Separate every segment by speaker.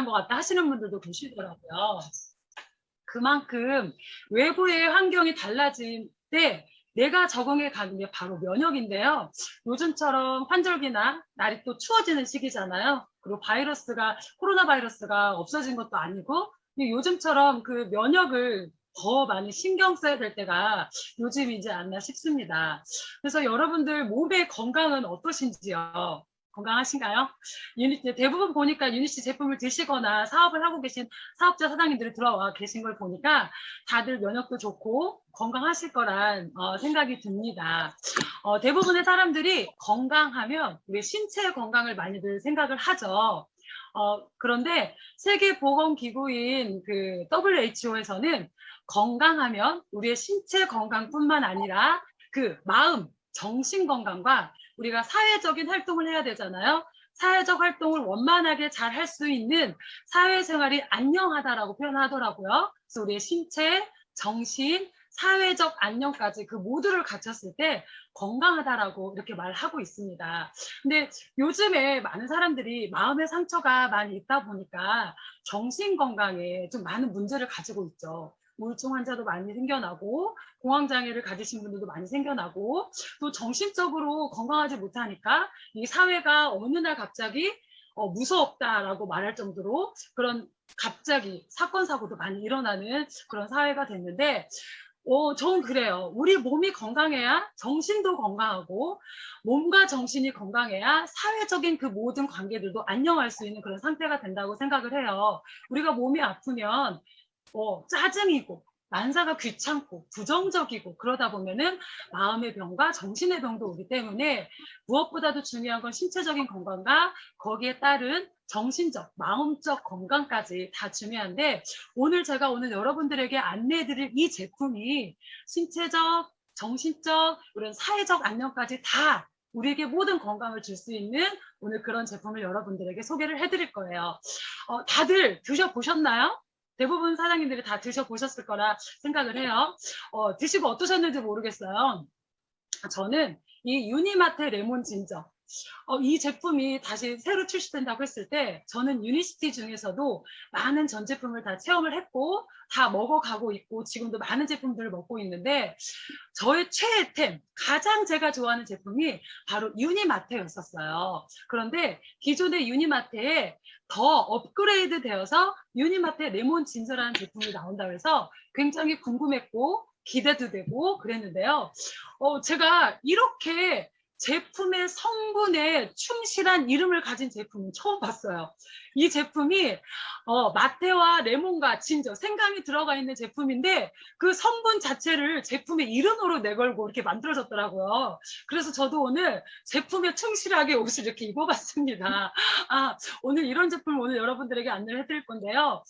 Speaker 1: 것 같다 하시는 분들도 계시더라고요. 그만큼 외부의 환경이 달라질 때 내가 적응해 가는 게 바로 면역인데요. 요즘처럼 환절기나 날이 또 추워지는 시기잖아요. 그리고 코로나 바이러스가 없어진 것도 아니고, 요즘처럼 그 면역을 더 많이 신경 써야 될 때가 요즘이지 않나 싶습니다. 그래서 여러분들 몸의 건강은 어떠신지요? 건강하신가요? 대부분 보니까 유니시 제품을 드시거나 사업을 하고 계신 사업자 사장님들이 들어와 계신 걸 보니까 다들 면역도 좋고 건강하실 거란 생각이 듭니다. 대부분의 사람들이 건강하면 우리 신체 건강을 많이들 생각을 하죠. 그런데 세계보건기구인 그 WHO에서는 건강하면 우리의 신체 건강뿐만 아니라 그 마음, 정신 건강과 우리가 사회적인 활동을 해야 되잖아요. 사회적 활동을 원만하게 잘 할 수 있는 사회생활이 안녕하다라고 표현하더라고요. 그래서 우리의 신체, 정신, 사회적 안녕까지 그 모두를 갖췄을 때 건강하다라고 이렇게 말하고 있습니다. 근데 요즘에 많은 사람들이 마음의 상처가 많이 있다 보니까 정신 건강에 좀 많은 문제를 가지고 있죠. 우울증 환자도 많이 생겨나고 공황장애를 가지신 분들도 많이 생겨나고 또 정신적으로 건강하지 못하니까 이 사회가 어느 날 갑자기 무섭다라고 말할 정도로 그런 갑자기 사건 사고도 많이 일어나는 그런 사회가 됐는데 저는 그래요. 우리 몸이 건강해야 정신도 건강하고 몸과 정신이 건강해야 사회적인 그 모든 관계들도 안녕할 수 있는 그런 상태가 된다고 생각을 해요. 우리가 몸이 아프면 짜증이고 만사가 귀찮고 부정적이고 그러다 보면은 마음의 병과 정신의 병도 오기 때문에 무엇보다도 중요한 건 신체적인 건강과 거기에 따른 정신적, 마음적 건강까지 다 중요한데 제가 오늘 여러분들에게 안내해드릴 이 제품이 신체적, 정신적, 이런 사회적 안녕까지 다 우리에게 모든 건강을 줄 수 있는 오늘 그런 제품을 여러분들에게 소개를 해드릴 거예요. 다들 드셔보셨나요? 대부분 사장님들이 다 드셔보셨을 거라 생각을 해요. 드시고 어떠셨는지 모르겠어요. 저는 이 유니마테 레몬 진저 이 제품이 다시 새로 출시된다고 했을 때 저는 유니시티 중에서도 많은 전 제품을 다 체험을 했고 다 먹어가고 있고 지금도 많은 제품들을 먹고 있는데 저의 최애템 가장 제가 좋아하는 제품이 바로 유니마테였었어요. 그런데 기존의 유니마테에 더 업그레이드 되어서 유니마테 레몬 진저라는 제품이 나온다고 해서 굉장히 궁금했고 기대도 되고 그랬는데요. 제가 이렇게 제품의 성분에 충실한 이름을 가진 제품은 처음 봤어요. 이 제품이 마테와 레몬과 진저, 생강이 들어가 있는 제품인데 그 성분 자체를 제품의 이름으로 내걸고 이렇게 만들어졌더라고요. 그래서 저도 오늘 제품에 충실하게 옷을 이렇게 입어봤습니다. 오늘 이런 제품을 오늘 여러분들에게 안내를 해드릴 건데요.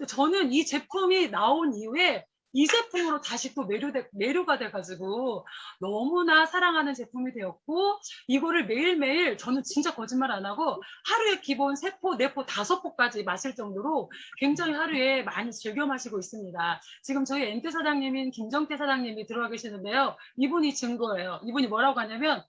Speaker 1: 저는 이 제품이 나온 이후에 이 제품으로 다시 또 매료가 돼가지고 너무나 사랑하는 제품이 되었고 이거를 매일매일 저는 진짜 거짓말 안 하고 하루에 기본 3포, 4포, 5포까지 마실 정도로 굉장히 하루에 많이 즐겨 마시고 있습니다. 지금 저희 엔트 사장님인 김정태 사장님이 들어와 계시는데요. 이분이 증거예요. 이분이 뭐라고 하냐면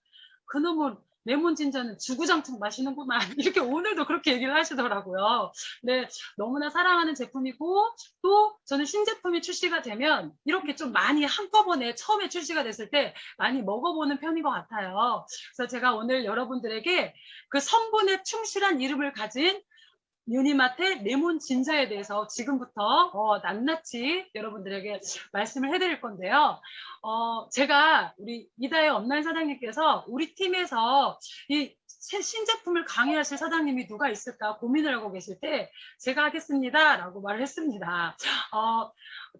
Speaker 1: 그놈은 레몬 진저는 주구장창 마시는구만. 이렇게 오늘도 그렇게 얘기를 하시더라고요. 네, 너무나 사랑하는 제품이고 또 저는 신제품이 출시가 되면 이렇게 좀 많이 한꺼번에 처음에 출시가 됐을 때 많이 먹어보는 편인 것 같아요. 그래서 제가 오늘 여러분들에게 그 성분에 충실한 이름을 가진 유니마테 레몬 진저에 대해서 지금부터 낱낱이 여러분들에게 말씀을 해드릴 건데요. 제가 우리 이다혜 업라인 사장님께서 우리 팀에서 이 신제품을 강의하실 사장님이 누가 있을까 고민을 하고 계실 때 제가 하겠습니다 라고 말을 했습니다.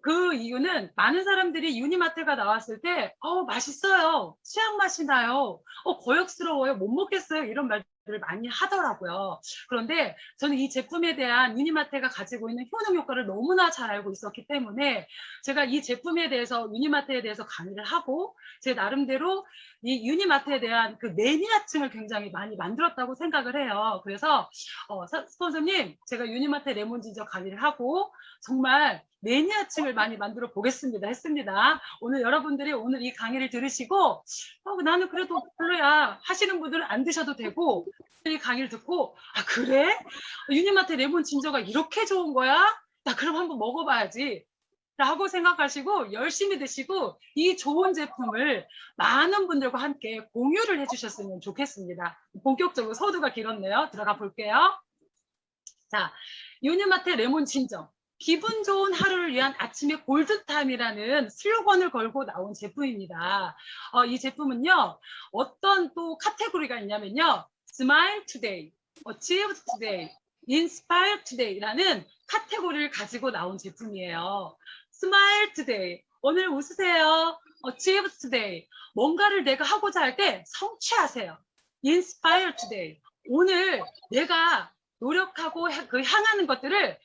Speaker 1: 그 이유는 많은 사람들이 유니마테가 나왔을 때 맛있어요, 치약 맛이 나요, 거역스러워요, 못 먹겠어요 이런 말들을 많이 하더라고요. 그런데 저는 이 제품에 대한 유니마테가 가지고 있는 효능 효과를 너무나 잘 알고 있었기 때문에 제가 이 제품에 대해서 유니마테에 대해서 강의를 하고 제 나름대로 이 유니마테에 대한 그 매니아층을 굉장히 많이 만들었다고 생각을 해요. 그래서 스폰서님 제가 유니마테 레몬 진저 강의를 하고 정말 매니아층을 많이 만들어 보겠습니다 했습니다. 오늘 여러분들이 오늘 이 강의를 들으시고 나는 그래도 별로야 하시는 분들은 안 드셔도 되고, 이 강의를 듣고 그래? 유니마트 레몬 진저가 이렇게 좋은 거야? 나 그럼 한번 먹어봐야지 라고 생각하시고 열심히 드시고 이 좋은 제품을 많은 분들과 함께 공유를 해주셨으면 좋겠습니다. 본격적으로 서두가 길었네요. 들어가 볼게요. 자, 유니마트 레몬 진저. 기분 좋은 하루를 위한 아침의 골든타임이라는 슬로건을 걸고 나온 제품입니다. 이 제품은요, 어떤 또 카테고리가 있냐면요. Smile Today, Achieve Today, Inspire Today라는 카테고리를 가지고 나온 제품이에요. Smile Today, 오늘 웃으세요. Achieve Today, 뭔가를 내가 하고자 할 때 성취하세요. Inspire Today, 오늘 내가 노력하고 향하는 것들을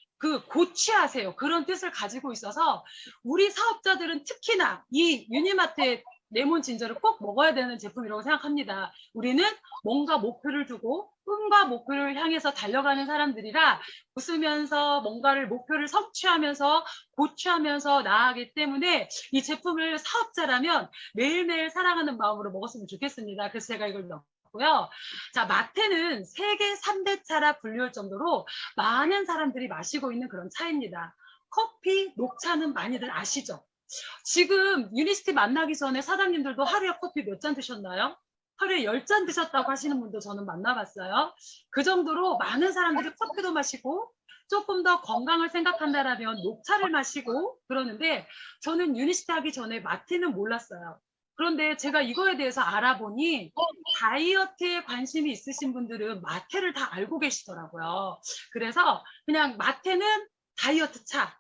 Speaker 1: 고취하세요. 그런 뜻을 가지고 있어서 우리 사업자들은 특히나 이 유니마트의 레몬 진저를 꼭 먹어야 되는 제품이라고 생각합니다. 우리는 뭔가 목표를 두고 꿈과 목표를 향해서 달려가는 사람들이라 웃으면서 뭔가를 목표를 성취하면서 고취하면서 나아가기 때문에 이 제품을 사업자라면 매일매일 사랑하는 마음으로 먹었으면 좋겠습니다. 그래서 제가 이걸 고요. 자, 마테는 세계 3대 차라 불릴 정도로 많은 사람들이 마시고 있는 그런 차입니다. 커피, 녹차는 많이들 아시죠? 지금 유니스티 만나기 전에 사장님들도 하루에 커피 몇 잔 드셨나요? 하루에 10잔 드셨다고 하시는 분도 저는 만나봤어요. 그 정도로 많은 사람들이 커피도 마시고 조금 더 건강을 생각한다라면 녹차를 마시고 그러는데 저는 유니스티 하기 전에 마테는 몰랐어요. 그런데 제가 이거에 대해서 알아보니 다이어트에 관심이 있으신 분들은 마테를 다 알고 계시더라고요. 그래서 그냥 마테는 다이어트 차,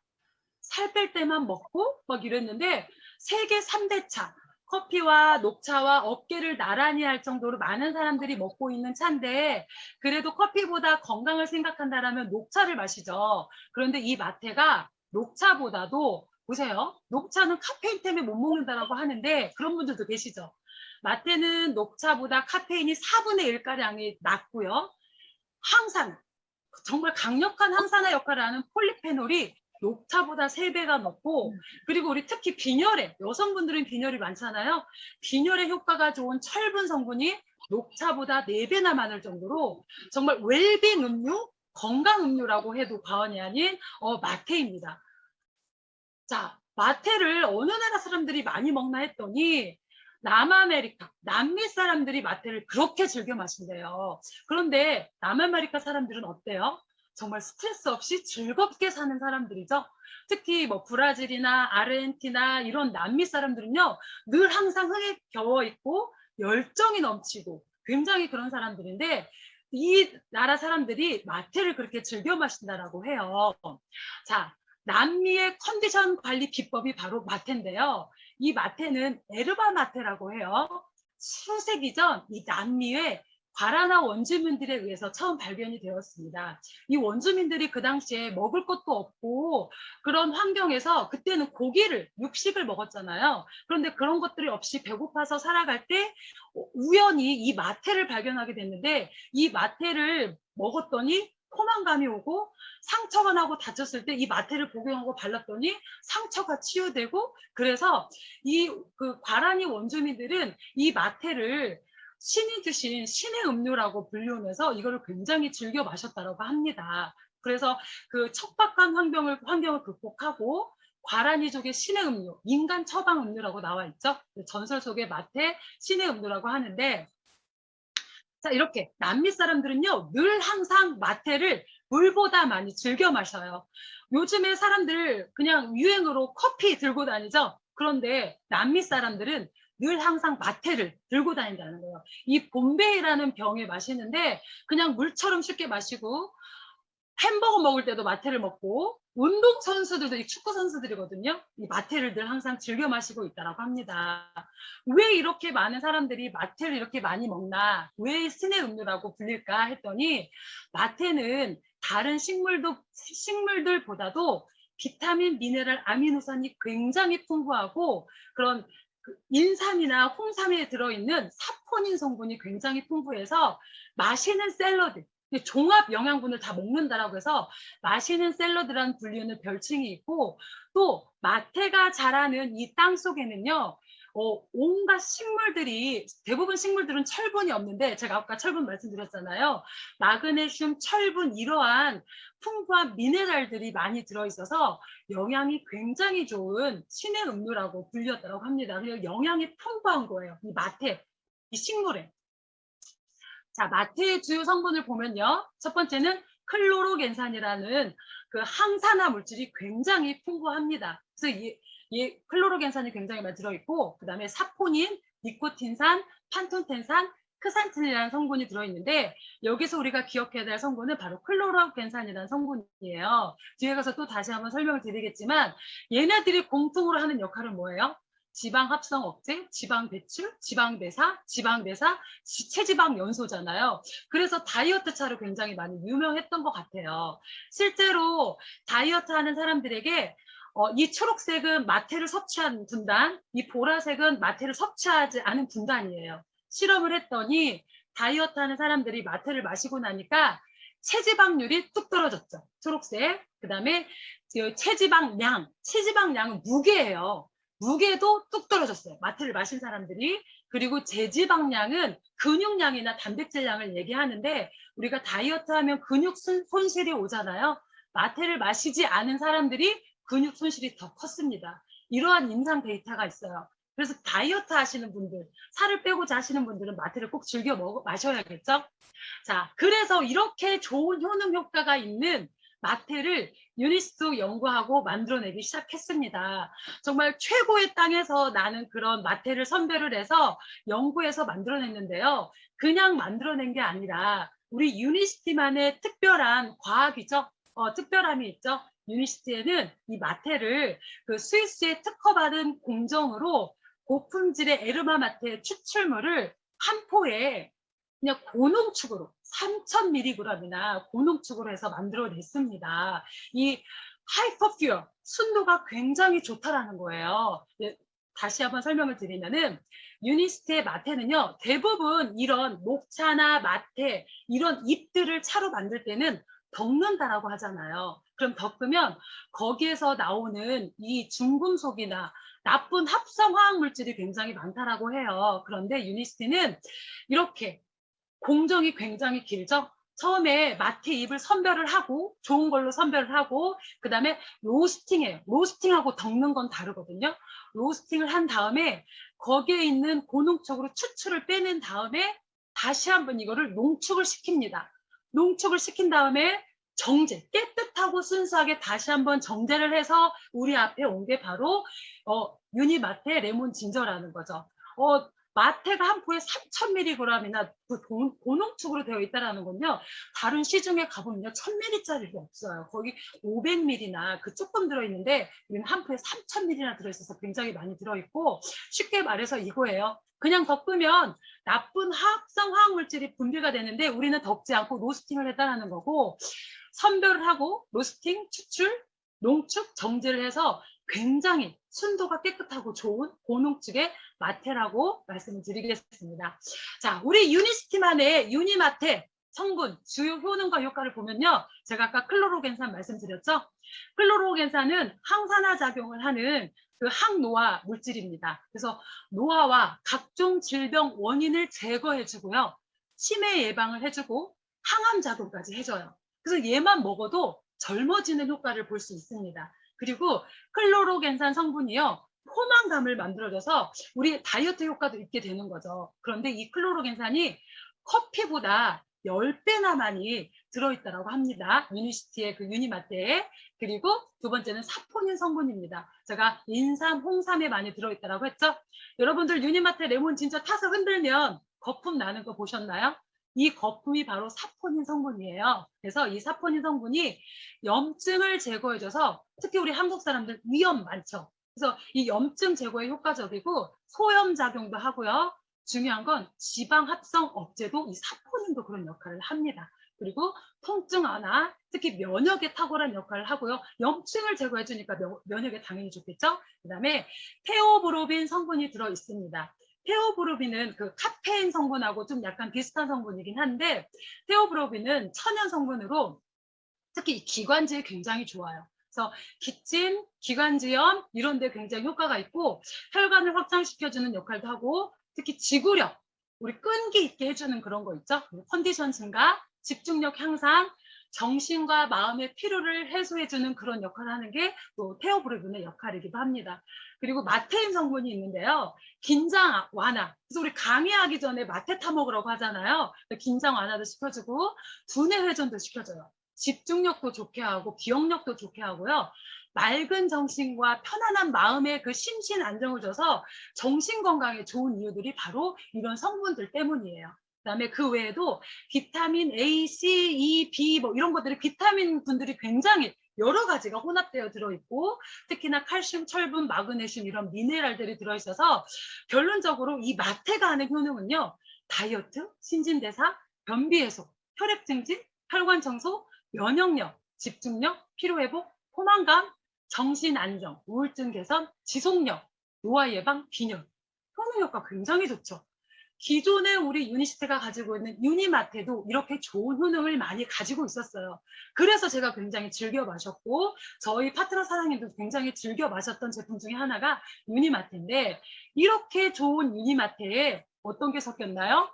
Speaker 1: 살 뺄 때만 먹고 막 이랬는데 세계 3대 차, 커피와 녹차와 어깨를 나란히 할 정도로 많은 사람들이 먹고 있는 차인데 그래도 커피보다 건강을 생각한다면 녹차를 마시죠. 그런데 이 마테가 녹차보다도 보세요. 녹차는 카페인 때문에 못 먹는다라고 하는데 그런 분들도 계시죠. 마테는 녹차보다 카페인이 4분의 1가량이 낮고요. 항산, 정말 강력한 항산화 역할을 하는 폴리페놀이 녹차보다 3배가 높고 그리고 우리 특히 빈혈에 여성분들은 빈혈이 많잖아요. 빈혈에 효과가 좋은 철분 성분이 녹차보다 4배나 많을 정도로 정말 웰빙 음료, 건강 음료라고 해도 과언이 아닌 마테입니다. 자, 마테를 어느 나라 사람들이 많이 먹나 했더니 남아메리카, 남미 사람들이 마테를 그렇게 즐겨 마신대요. 그런데 남아메리카 사람들은 어때요? 정말 스트레스 없이 즐겁게 사는 사람들이죠. 특히 뭐 브라질이나 아르헨티나 이런 남미 사람들은요, 늘 항상 흥에 겨워 있고 열정이 넘치고 굉장히 그런 사람들인데 이 나라 사람들이 마테를 그렇게 즐겨 마신다라고 해요. 자, 남미의 컨디션 관리 비법이 바로 마테인데요. 이 마테는 에르바 마테라고 해요. 수세기 전 이 남미의 과라나 원주민들에 의해서 처음 발견이 되었습니다. 이 원주민들이 그 당시에 먹을 것도 없고 그런 환경에서 그때는 고기를, 육식을 먹었잖아요. 그런데 그런 것들이 없이 배고파서 살아갈 때 우연히 이 마테를 발견하게 됐는데 이 마테를 먹었더니 포만감이 오고 상처가 나고 다쳤을 때 이 마테를 복용하고 발랐더니 상처가 치유되고 그래서 이 과라니 원주민들은 이 마테를 신이 주신 신의 음료라고 불리우면서 이거를 굉장히 즐겨 마셨다고 합니다. 그래서 그 척박한 환경을 극복하고 과라니족의 신의 음료, 인간 처방 음료라고 나와 있죠. 전설 속의 마테 신의 음료라고 하는데 자, 이렇게 남미 사람들은요, 늘 항상 마테를 물보다 많이 즐겨 마셔요. 요즘에 사람들 그냥 유행으로 커피 들고 다니죠. 그런데 남미 사람들은 늘 항상 마테를 들고 다닌다는 거예요. 이 봄베이라는 병에 마시는데 그냥 물처럼 쉽게 마시고 햄버거 먹을 때도 마테를 먹고 운동 선수들도 이 축구 선수들이거든요. 이 마테를 늘 항상 즐겨 마시고 있다고 합니다. 왜 이렇게 많은 사람들이 마테를 이렇게 많이 먹나? 왜 신의 음료라고 불릴까 했더니 마테는 다른 식물들보다도 비타민, 미네랄, 아미노산이 굉장히 풍부하고 그런 인삼이나 홍삼에 들어있는 사포닌 성분이 굉장히 풍부해서 마시는 샐러드 종합 영양분을 다 먹는다라고 해서 마시는 샐러드라는 분류는 별칭이 있고, 또 마태가 자라는 이 땅 속에는요, 온갖 식물들이, 대부분 식물들은 철분이 없는데, 제가 아까 철분 말씀드렸잖아요. 마그네슘, 철분, 이러한 풍부한 미네랄들이 많이 들어있어서 영양이 굉장히 좋은 신의 음료라고 불렸다고 합니다. 그리고 영양이 풍부한 거예요. 이 마태, 이 식물에. 자, 마태의 주요 성분을 보면요. 첫 번째는 클로로겐산이라는 그 항산화 물질이 굉장히 풍부합니다. 그래서 이 클로로겐산이 굉장히 많이 들어있고, 그 다음에 사포닌, 니코틴산, 판톤텐산, 크산틴이라는 성분이 들어있는데, 여기서 우리가 기억해야 될 성분은 바로 클로로겐산이라는 성분이에요. 뒤에 가서 또 다시 한번 설명을 드리겠지만, 얘네들이 공통으로 하는 역할은 뭐예요? 지방 합성 억제, 지방 배출, 지방 대사, 체지방 연소잖아요. 그래서 다이어트 차로 굉장히 많이 유명했던 것 같아요. 실제로 다이어트 하는 사람들에게 이 초록색은 마태를 섭취한 분단, 이 보라색은 마태를 섭취하지 않은 분단이에요. 실험을 했더니 다이어트 하는 사람들이 마태를 마시고 나니까 체지방률이 뚝 떨어졌죠. 초록색. 그 다음에 체지방량은 무게예요. 무게도 뚝 떨어졌어요. 마태를 마신 사람들이. 그리고 제지방량은 근육량이나 단백질량을 얘기하는데, 우리가 다이어트 하면 근육 손실이 오잖아요. 마태를 마시지 않은 사람들이 근육 손실이 더 컸습니다. 이러한 임상 데이터가 있어요. 그래서 다이어트 하시는 분들, 살을 빼고자 하시는 분들은 마태를 꼭 즐겨 마셔야겠죠? 자, 그래서 이렇게 좋은 효능 효과가 있는 마태를 유니스도 연구하고 만들어내기 시작했습니다. 정말 최고의 땅에서 나는 그런 마태를 선별을 해서 연구해서 만들어냈는데요. 그냥 만들어낸 게 아니라 우리 유니시티만의 특별한 과학이죠. 특별함이 있죠. 유니시티에는 이 마태를 그 스위스에 특허받은 공정으로 고품질의 에르마 마태 추출물을 한 포에 그냥 고농축으로 3,000mg이나 고농축으로 해서 만들어냈습니다. 이 하이퍼퓨어, 순도가 굉장히 좋다라는 거예요. 다시 한번 설명을 드리면은 유니스트의 마태는요, 대부분 이런 녹차나 마태 이런 잎들을 차로 만들 때는 덮는다라고 하잖아요. 그럼 덮으면 거기에서 나오는 이 중금속이나 나쁜 합성 화학 물질이 굉장히 많다라고 해요. 그런데 유니스트는 이렇게 공정이 굉장히 길죠. 처음에 마태 잎을 선별을 하고 좋은 걸로 선별을 하고 그 다음에 로스팅해요. 로스팅하고 덮는 건 다르거든요. 로스팅을 한 다음에 거기에 있는 고농축으로 추출을 빼낸 다음에 다시 한번 이거를 농축을 시킵니다. 농축을 시킨 다음에 정제, 깨끗하고 순수하게 다시 한번 정제를 해서 우리 앞에 온 게 바로 유니마태 레몬 진저라는 거죠. 마태가 한 포에 3,000mg이나 그 고농축으로 되어 있다는 건요. 다른 시중에 가보면요. 1,000mg짜리가 없어요. 거기 500mg나 그 조금 들어있는데 우리는 한 포에 3,000mg나 들어있어서 굉장히 많이 들어있고 쉽게 말해서 이거예요. 그냥 덮으면 나쁜 합성 화학물질이 분비가 되는데 우리는 덮지 않고 로스팅을 했다는 거고 선별을 하고 로스팅, 추출, 농축, 정제를 해서 굉장히 순도가 깨끗하고 좋은 고농축의 마태라고 말씀을 드리겠습니다. 자, 우리 유니시티만의 유니마태 성분, 주요 효능과 효과를 보면요. 제가 아까 클로로겐산 말씀드렸죠? 클로로겐산은 항산화 작용을 하는 그 항노화 물질입니다. 그래서 노화와 각종 질병 원인을 제거해주고요. 치매 예방을 해주고 항암 작용까지 해줘요. 그래서 얘만 먹어도 젊어지는 효과를 볼 수 있습니다. 그리고 클로로겐산 성분이요. 포만감을 만들어줘서 우리 다이어트 효과도 있게 되는 거죠. 그런데 이 클로로겐산이 커피보다 10배나 많이 들어있다고 합니다. 유니시티의 그 유니마테에. 그리고 두 번째는 사포닌 성분입니다. 제가 인삼, 홍삼에 많이 들어있다고 했죠. 여러분들 유니마테 레몬 진짜 타서 흔들면 거품 나는 거 보셨나요? 이 거품이 바로 사포닌 성분이에요. 그래서 이 사포닌 성분이 염증을 제거해줘서 특히 우리 한국 사람들 위염 많죠. 그래서 이 염증 제거에 효과적이고 소염 작용도 하고요. 중요한 건 지방 합성 억제도 이 사포닌도 그런 역할을 합니다. 그리고 통증 완화, 특히 면역에 탁월한 역할을 하고요. 염증을 제거해 주니까 면역에 당연히 좋겠죠. 그 다음에 테오브로빈 성분이 들어 있습니다. 테오브로빈은 그 카페인 성분하고 좀 약간 비슷한 성분이긴 한데, 테오브로빈은 천연 성분으로 특히 기관지에 굉장히 좋아요. 그래서 기침, 기관지염 이런 데 굉장히 효과가 있고, 혈관을 확장시켜주는 역할도 하고, 특히 지구력, 우리 끈기 있게 해주는 그런 거 있죠. 컨디션 증가, 집중력 향상, 정신과 마음의 피로를 해소해주는 그런 역할을 하는 게 또 테오브로빈의 역할이기도 합니다. 그리고 마테인 성분이 있는데요. 긴장 완화. 그래서 우리 강의하기 전에 마테 타먹으라고 하잖아요. 긴장 완화도 시켜주고 두뇌 회전도 시켜줘요. 집중력도 좋게 하고 기억력도 좋게 하고요. 맑은 정신과 편안한 마음의 그 심신 안정을 줘서 정신 건강에 좋은 이유들이 바로 이런 성분들 때문이에요. 그다음에 그 외에도 비타민 A, C, E, B 뭐 이런 것들이 비타민 분들이 굉장히 여러 가지가 혼합되어 들어있고, 특히나 칼슘, 철분, 마그네슘 이런 미네랄들이 들어있어서 결론적으로 이 마테가 하는 효능은요. 다이어트, 신진대사, 변비 해소, 혈액 증진, 혈관 청소, 면역력, 집중력, 피로회복, 포만감, 정신 안정, 우울증 개선, 지속력, 노화 예방, 빈혈. 효능 효과 굉장히 좋죠. 기존에 우리 유니시티가 가지고 있는 유니마테도 이렇게 좋은 효능을 많이 가지고 있었어요. 그래서 제가 굉장히 즐겨 마셨고, 저희 파트너 사장님도 굉장히 즐겨 마셨던 제품 중에 하나가 유니마테인데, 이렇게 좋은 유니마테에 어떤 게 섞였나요?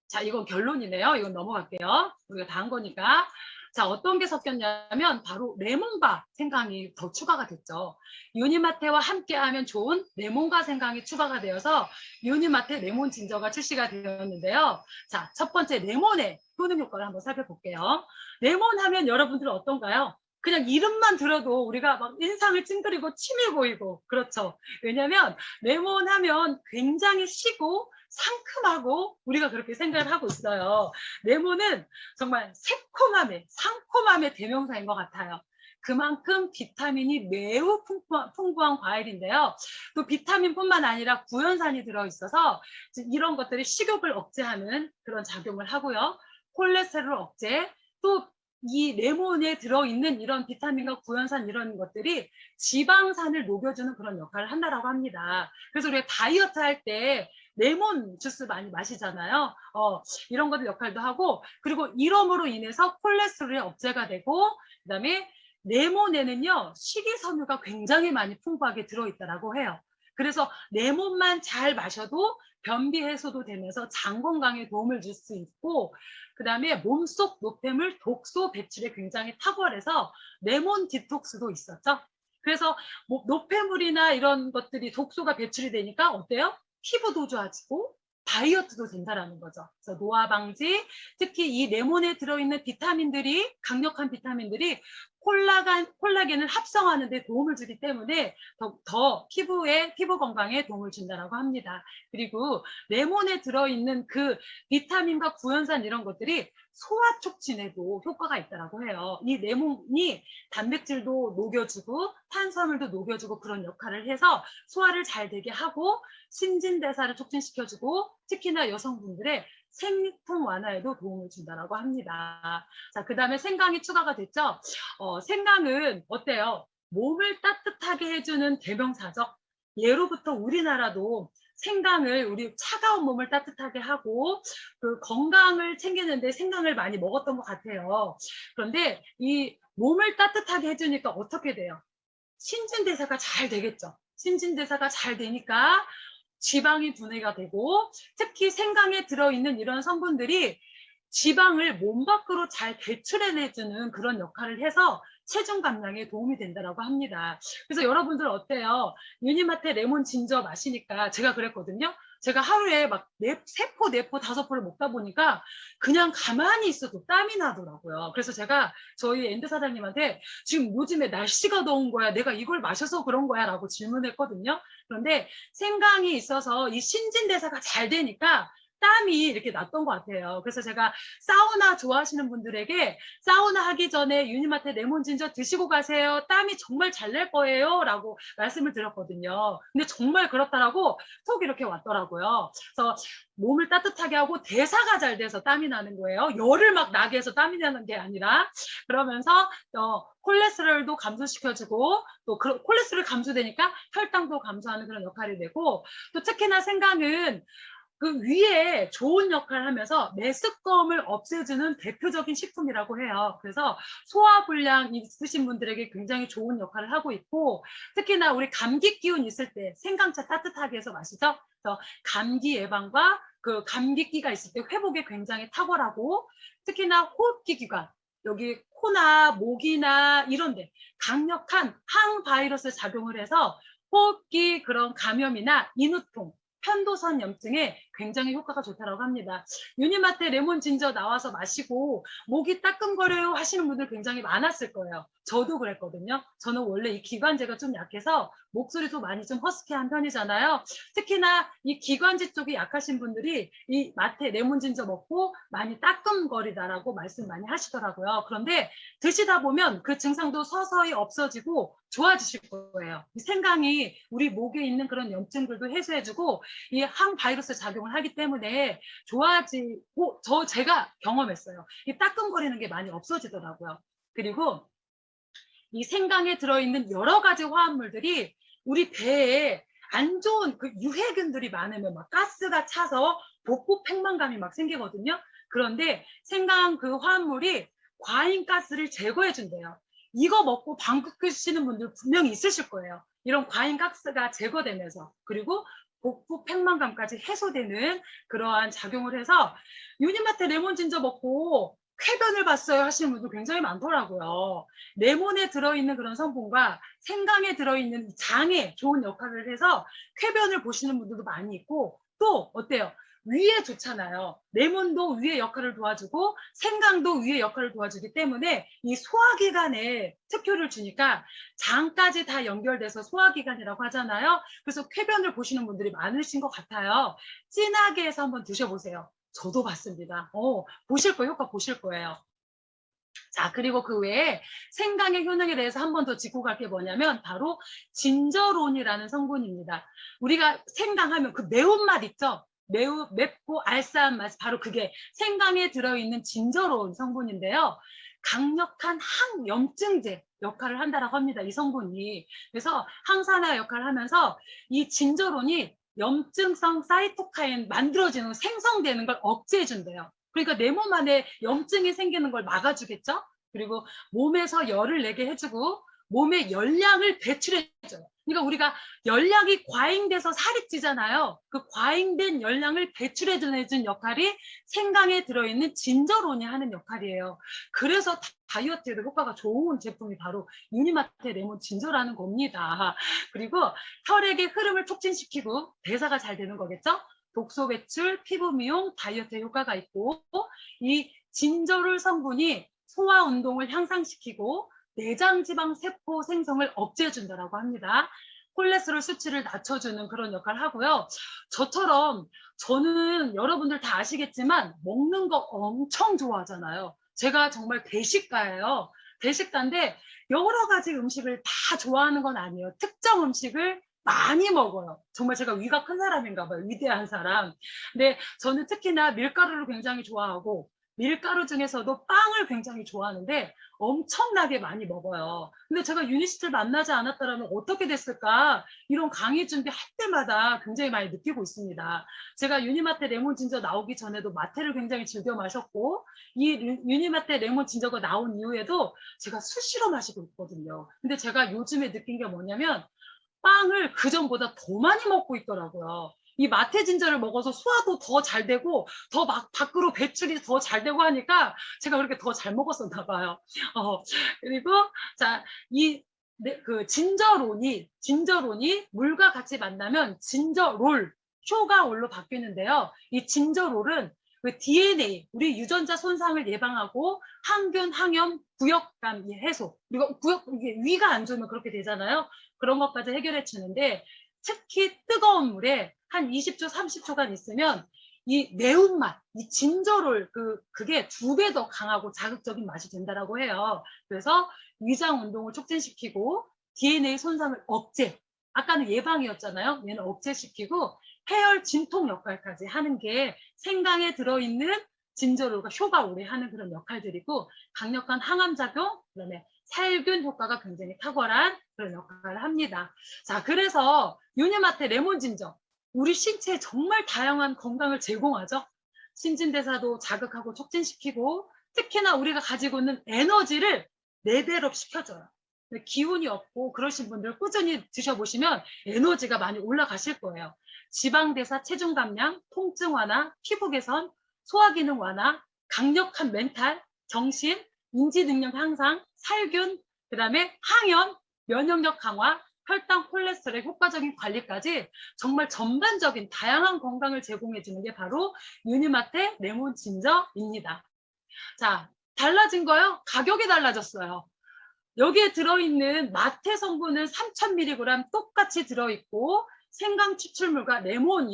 Speaker 1: 자, 이건 결론이네요. 이건 넘어갈게요. 우리가 다 한 거니까. 자, 어떤 게 섞였냐면 바로 레몬과 생강이 더 추가가 됐죠. 유니마테와 함께하면 좋은 레몬과 생강이 추가가 되어서 유니마테 레몬 진저가 출시가 되었는데요. 자, 첫 번째 레몬의 효능 효과를 한번 살펴볼게요. 레몬 하면 여러분들은 어떤가요? 그냥 이름만 들어도 우리가 막 인상을 찡그리고 침이 고이고 그렇죠. 왜냐하면 레몬 하면 굉장히 시고 상큼하고 우리가 그렇게 생각을 하고 있어요. 레몬은 정말 새콤함의 상콤함의 대명사인 것 같아요. 그만큼 비타민이 매우 풍부한 과일인데요. 또 비타민뿐만 아니라 구연산이 들어있어서 이런 것들이 식욕을 억제하는 그런 작용을 하고요. 콜레스테롤 억제, 또 이 레몬에 들어있는 이런 비타민과 구연산 이런 것들이 지방산을 녹여주는 그런 역할을 한다고 합니다. 그래서 우리가 다이어트 할 때 레몬 주스 많이 마시잖아요. 이런 것들 역할도 하고, 그리고 이럼으로 인해서 콜레스테롤이 억제가 되고, 그다음에 레몬에는요 식이섬유가 굉장히 많이 풍부하게 들어있다고 해요. 그래서 레몬만 잘 마셔도 변비 해소도 되면서 장 건강에 도움을 줄 수 있고, 그 다음에 몸속 노폐물 독소 배출에 굉장히 탁월해서 레몬 디톡스도 있었죠. 그래서 노폐물이나 이런 것들이 독소가 배출이 되니까 어때요? 피부도 좋아지고 다이어트도 된다라는 거죠. 그래서 노화 방지, 특히 이 레몬에 들어있는 비타민들이, 강력한 비타민들이 콜라겐을 합성하는 데 도움을 주기 때문에 더 피부 건강에 도움을 준다고 합니다. 그리고 레몬에 들어있는 그 비타민과 구연산 이런 것들이 소화 촉진에도 효과가 있다고 해요. 이 레몬이 단백질도 녹여주고 탄수화물도 녹여주고 그런 역할을 해서 소화를 잘 되게 하고 신진대사를 촉진시켜주고 특히나 여성분들의 생리통 완화에도 도움을 준다고 합니다. 자, 그 다음에 생강이 추가가 됐죠. 생강은 어때요? 몸을 따뜻하게 해주는 대명사죠. 예로부터 우리나라도 생강을 우리 차가운 몸을 따뜻하게 하고 그 건강을 챙기는데 생강을 많이 먹었던 것 같아요. 그런데 이 몸을 따뜻하게 해주니까 어떻게 돼요? 신진대사가 잘 되겠죠. 신진대사가 잘 되니까 지방이 분해가 되고, 특히 생강에 들어있는 이런 성분들이 지방을 몸 밖으로 잘 배출해내주는 그런 역할을 해서 체중 감량에 도움이 된다고 합니다. 그래서 여러분들 어때요? 유니마테 레몬 진저 마시니까 제가 그랬거든요. 제가 하루에 막 3포, 4포, 5포를 먹다 보니까 그냥 가만히 있어도 땀이 나더라고요. 그래서 제가 저희 엔드 사장님한테 지금 요즘에 날씨가 더운 거야, 내가 이걸 마셔서 그런 거야 라고 질문했거든요. 그런데 생강이 있어서 이 신진대사가 잘 되니까 땀이 이렇게 났던 것 같아요. 그래서 제가 사우나 좋아하시는 분들에게 사우나 하기 전에 유니마트 레몬 진저 드시고 가세요. 땀이 정말 잘 날 거예요. 라고 말씀을 드렸거든요. 근데 정말 그렇다라고 톡 이렇게 왔더라고요. 그래서 몸을 따뜻하게 하고 대사가 잘 돼서 땀이 나는 거예요. 열을 막 나게 해서 땀이 나는 게 아니라. 그러면서 콜레스테롤도 감소시켜주고 또 콜레스테롤 감소되니까 혈당도 감소하는 그런 역할이 되고, 또 특히나 생강은 그 위에 좋은 역할을 하면서 메스꺼움을 없애주는 대표적인 식품이라고 해요. 그래서 소화불량 있으신 분들에게 굉장히 좋은 역할을 하고 있고, 특히나 우리 감기 기운 있을 때 생강차 따뜻하게 해서 마시죠. 그래서 감기 예방과 그 감기기가 있을 때 회복에 굉장히 탁월하고, 특히나 호흡기 기관, 여기 코나 목이나 이런데 강력한 항바이러스 작용을 해서 호흡기 그런 감염이나 인후통, 편도선 염증에 굉장히 효과가 좋다고 합니다. 유니마트 레몬 진저 나와서 마시고 목이 따끔거려요 하시는 분들 굉장히 많았을 거예요. 저도 그랬거든요. 저는 원래 이 기관지가 좀 약해서 목소리도 많이 좀 허스키한 편이잖아요. 특히나 이 기관지 쪽이 약하신 분들이 이 마테 레몬 진저 먹고 많이 따끔거리다라고 말씀 많이 하시더라고요. 그런데 드시다 보면 그 증상도 서서히 없어지고 좋아지실 거예요. 이 생강이 우리 목에 있는 그런 염증들도 해소해주고 이 항바이러스 작용을 하기 때문에 좋아지고, 제가 경험했어요. 이 따끔거리는 게 많이 없어지더라고요. 그리고 이 생강에 들어있는 여러 가지 화합물들이 우리 배에 안 좋은 그 유해균들이 많으면 막 가스가 차서 복부 팽만감이 막 생기거든요. 그런데 생강 그 화합물이 과잉 가스를 제거해 준대요. 이거 먹고 방귀 뀌시는 분들 분명히 있으실 거예요. 이런 과잉 가스가 제거되면서, 그리고 복부 팽만감까지 해소되는 그러한 작용을 해서 유니마트 레몬 진저 먹고 쾌변을 봤어요 하시는 분들 굉장히 많더라고요. 레몬에 들어있는 그런 성분과 생강에 들어있는 장에 좋은 역할을 해서 쾌변을 보시는 분들도 많이 있고, 또 어때요? 위에 좋잖아요. 레몬도 위에 역할을 도와주고 생강도 위에 역할을 도와주기 때문에 이 소화기관에 특효를 주니까 장까지 다 연결돼서 소화기관이라고 하잖아요. 그래서 쾌변을 보시는 분들이 많으신 것 같아요. 진하게 해서 한번 드셔보세요. 저도 봤습니다. 보실 거예요. 효과 보실 거예요. 자, 그리고 그 외에 생강의 효능에 대해서 한 번 더 짚고 갈 게 뭐냐면 바로 진저론이라는 성분입니다. 우리가 생강하면 그 매운맛 있죠? 매우 맵고 알싸한 맛, 바로 그게 생강에 들어있는 진저론 성분인데요. 강력한 항염증제 역할을 한다고 합니다. 이 성분이. 그래서 항산화 역할을 하면서 이 진저론이 염증성 사이토카인 만들어지는, 생성되는 걸 억제해 준대요. 그러니까 내 몸 안에 염증이 생기는 걸 막아주겠죠. 그리고 몸에서 열을 내게 해주고 몸의 열량을 배출해줘요. 그러니까 우리가 열량이 과잉돼서 살이 찌잖아요. 그 과잉된 열량을 배출해주는 역할이 생강에 들어있는 진저론이 하는 역할이에요. 그래서 다이어트에도 효과가 좋은 제품이 바로 유니마트 레몬 진저라는 겁니다. 그리고 혈액의 흐름을 촉진시키고 대사가 잘 되는 거겠죠. 독소 배출, 피부 미용, 다이어트 효과가 있고, 이 진저롤 성분이 소화 운동을 향상시키고 내장 지방 세포 생성을 억제해 준다고 합니다. 콜레스테롤 수치를 낮춰주는 그런 역할을 하고요. 저는 여러분들 다 아시겠지만 먹는 거 엄청 좋아하잖아요. 제가 정말 대식가예요. 대식가인데 여러 가지 음식을 다 좋아하는 건 아니에요. 특정 음식을 많이 먹어요. 정말 제가 위가 큰 사람인가 봐요. 위대한 사람. 근데 저는 특히나 밀가루를 굉장히 좋아하고 밀가루 중에서도 빵을 굉장히 좋아하는데 엄청나게 많이 먹어요. 근데 제가 유니시트를 만나지 않았더라면 어떻게 됐을까? 이런 강의 준비할 때마다 굉장히 많이 느끼고 있습니다. 제가 유니마트 레몬 진저 나오기 전에도 마테를 굉장히 즐겨 마셨고, 이 유니마트 레몬 진저가 나온 이후에도 제가 수시로 마시고 있거든요. 근데 제가 요즘에 느낀 게 뭐냐면 빵을 그전보다 더 많이 먹고 있더라고요. 이 마테 진저를 먹어서 소화도 더 잘 되고 더 막 밖으로 배출이 더 잘 되고 하니까 제가 그렇게 더 잘 먹었었나 봐요. 그리고 자, 그 진저론이 물과 같이 만나면 진저롤, 쇼가올로 바뀌는데요. 이 진저롤은 그 DNA, 우리 유전자 손상을 예방하고 항균, 항염, 구역감 해소, 그리고 이게 위가 안 좋으면 그렇게 되잖아요. 그런 것까지 해결해 주는데, 특히 뜨거운 물에 한 20초, 30초간 있으면 이 매운맛, 이 진저롤 그게 2배 더 강하고 자극적인 맛이 된다라고 해요. 그래서 위장 운동을 촉진시키고 DNA 손상을 억제. 아까는 예방이었잖아요. 얘는 억제시키고 해열 진통 역할까지 하는 게 생강에 들어있는 진저롤과 효가 오래 하는 그런 역할들이고 강력한 항암 작용, 그다음에 살균 효과가 굉장히 탁월한 그런 역할을 합니다. 자, 그래서 유니마테 레몬 진저 우리 신체에 정말 다양한 건강을 제공하죠. 신진대사도 자극하고 촉진시키고 특히나 우리가 가지고 있는 에너지를 레벨업 시켜줘요. 기운이 없고 그러신 분들 꾸준히 드셔보시면 에너지가 많이 올라가실 거예요. 지방대사 체중 감량, 통증 완화, 피부 개선, 소화기능 완화, 강력한 멘탈, 정신, 인지 능력 향상, 살균, 그다음에 항염, 면역력 강화, 혈당, 콜레스테롤 효과적인 관리까지 정말 전반적인 다양한 건강을 제공해주는 게 바로 유니마테 레몬 진저입니다. 자, 달라진 거요? 가격이 달라졌어요. 여기에 들어있는 마테 성분은 3000mg 똑같이 들어있고 생강 추출물과 레몬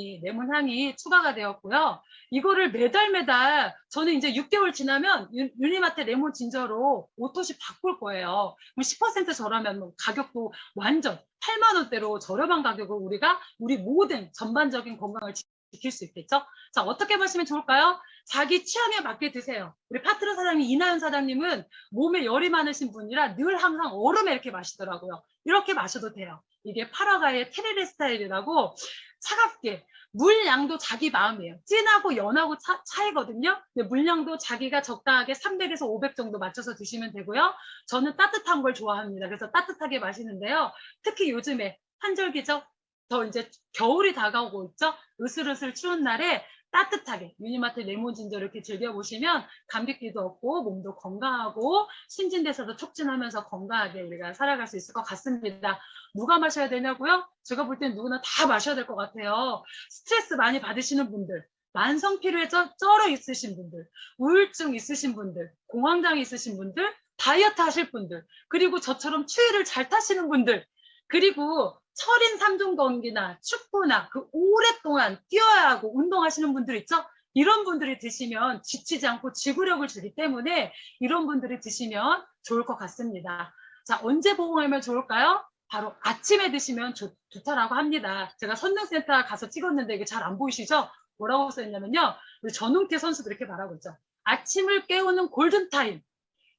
Speaker 1: 향이 추가가 되었고요. 이거를 매달 저는 이제 6개월 지나면 유니마테 레몬 진저로 오토시 바꿀 거예요. 그럼 10% 저렴하면 가격도 완전 8만 원대로 저렴한 가격으로 우리가 우리 모든 전반적인 건강을 지킬 수 있겠죠? 자, 어떻게 마시면 좋을까요? 자기 취향에 맞게 드세요. 우리 파트너 사장님 이나연 사장님은 몸에 열이 많으신 분이라 늘 항상 얼음에 이렇게 마시더라고요. 이렇게 마셔도 돼요. 이게 파라과이의 테레레 스타일이라고 차갑게 물량도 자기 마음이에요. 진하고 연하고 차이거든요. 근데 물량도 자기가 적당하게 300에서 500 정도 맞춰서 드시면 되고요. 저는 따뜻한 걸 좋아합니다. 그래서 따뜻하게 마시는데요. 특히 요즘에 환절기죠. 더 이제 겨울이 다가오고 있죠. 으슬으슬 추운 날에 따뜻하게 유니마트 레몬 진저 이렇게 즐겨보시면 감기기도 없고 몸도 건강하고 신진대사도 촉진하면서 건강하게 우리가 살아갈 수 있을 것 같습니다. 누가 마셔야 되냐고요? 제가 볼 땐 누구나 다 마셔야 될 것 같아요. 스트레스 많이 받으시는 분들, 만성 피로에 쩔어 있으신 분들, 우울증 있으신 분들, 공황장애 있으신 분들, 다이어트 하실 분들, 그리고 저처럼 추위를 잘 타시는 분들, 그리고 철인 3종 경기나 축구나 그 오랫동안 뛰어야 하고 운동하시는 분들 있죠? 이런 분들이 드시면 지치지 않고 지구력을 주기 때문에 이런 분들이 드시면 좋을 것 같습니다. 자, 언제 복용하면 좋을까요? 바로 아침에 드시면 좋다라고 합니다. 제가 선능센터 가서 찍었는데 이게 잘 안 보이시죠? 뭐라고 써있냐면요. 우리 전웅태 선수도 이렇게 말하고 있죠. 아침을 깨우는 골든타임.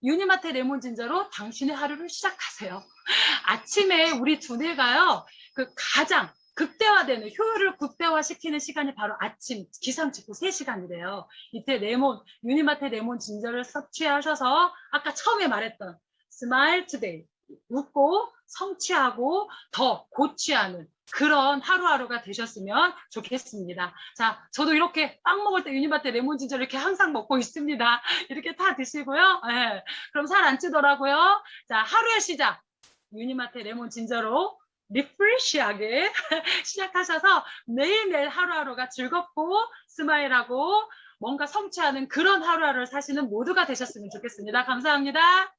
Speaker 1: 유니마테 레몬 진저로 당신의 하루를 시작하세요. 아침에 우리 두뇌가요, 가장 극대화되는 효율을 극대화시키는 시간이 바로 아침 기상 직후 3시간이래요. 이때 유니마테 레몬 진저를 섭취하셔서 아까 처음에 말했던 스마일 투데이, 웃고 성취하고 더 고취하는 그런 하루하루가 되셨으면 좋겠습니다. 자, 저도 이렇게 빵 먹을 때 유니마테 레몬 진저 이렇게 항상 먹고 있습니다. 이렇게 다 드시고요. 네, 그럼 살 안 찌더라고요. 자, 하루의 시작. 유니마테 레몬 진저로 리프레시하게 시작하셔서 매일매일 하루하루가 즐겁고 스마일하고 뭔가 성취하는 그런 하루하루를 사시는 모두가 되셨으면 좋겠습니다. 감사합니다.